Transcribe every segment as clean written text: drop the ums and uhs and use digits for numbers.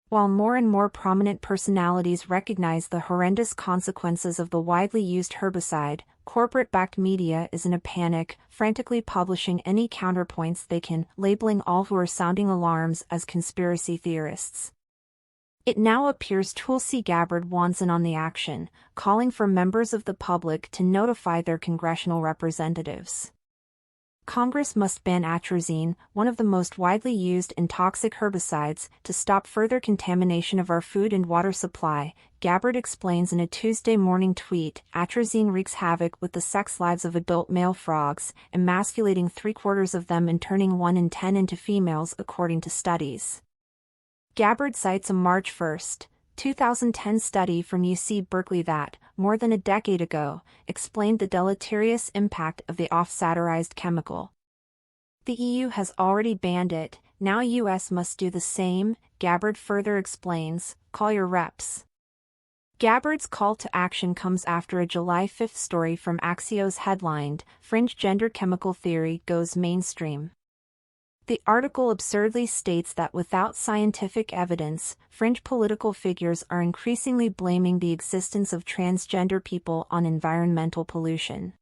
While more and more prominent personalities recognize the horrendous consequences of the widely used herbicide, corporate-backed media is in a panic, frantically publishing any counterpoints they can, labeling all who are sounding alarms as conspiracy theorists. It now appears Tulsi Gabbard wants in on the action, calling for members of the public to notify their congressional representatives. Congress must ban atrazine, one of the most widely used and toxic herbicides, to stop further contamination of our food and water supply, Gabbard explains in a Tuesday morning tweet. Atrazine wreaks havoc with the sex lives of adult male frogs, emasculating 3/4 of them and turning 1 in 10 into females according to studies. Gabbard cites a March 1, 2010 study from UC Berkeley that, more than a decade ago, explained the deleterious impact of the off-satirized chemical. The EU has already banned it, now US must do the same, Gabbard further explains, call your reps. Gabbard's call to action comes after a July 5 story from Axios headlined, Fringe Gender Chemical Theory Goes Mainstream. The article absurdly states that without scientific evidence, fringe political figures are increasingly blaming the existence of transgender people on environmental pollution.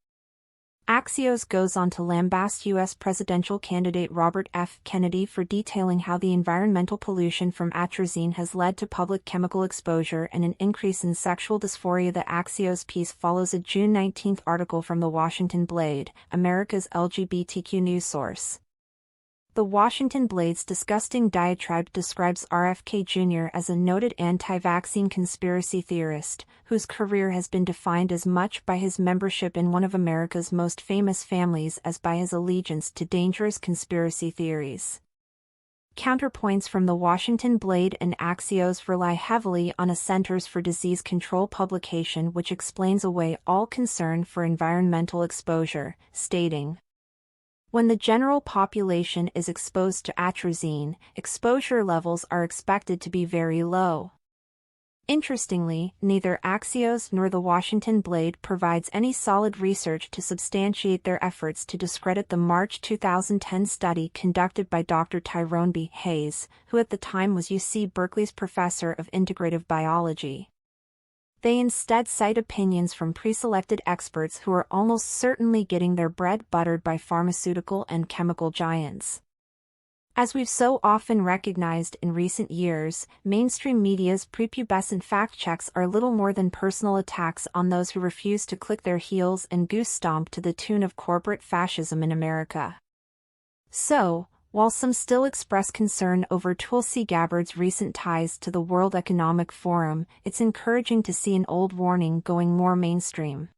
Axios goes on to lambaste U.S. presidential candidate Robert F. Kennedy for detailing how the environmental pollution from atrazine has led to public chemical exposure and an increase in sexual dysphoria. The Axios piece follows a June 19 article from The Washington Blade, America's LGBTQ news source. The Washington Blade's disgusting diatribe describes RFK Jr. as a noted anti-vaccine conspiracy theorist, whose career has been defined as much by his membership in one of America's most famous families as by his allegiance to dangerous conspiracy theories. Counterpoints from the Washington Blade and Axios rely heavily on a Centers for Disease Control publication which explains away all concern for environmental exposure, stating, when the general population is exposed to atrazine, exposure levels are expected to be very low. Interestingly, neither Axios nor the Washington Blade provides any solid research to substantiate their efforts to discredit the March 2010 study conducted by Dr. Tyrone B. Hayes, who at the time was UC Berkeley's professor of integrative biology. They instead cite opinions from pre-selected experts who are almost certainly getting their bread buttered by pharmaceutical and chemical giants. As we've so often recognized in recent years, mainstream media's prepubescent fact checks are little more than personal attacks on those who refuse to click their heels and goose stomp to the tune of corporate fascism in America. So, while some still express concern over Tulsi Gabbard's recent ties to the World Economic Forum, it's encouraging to see an old warning going more mainstream.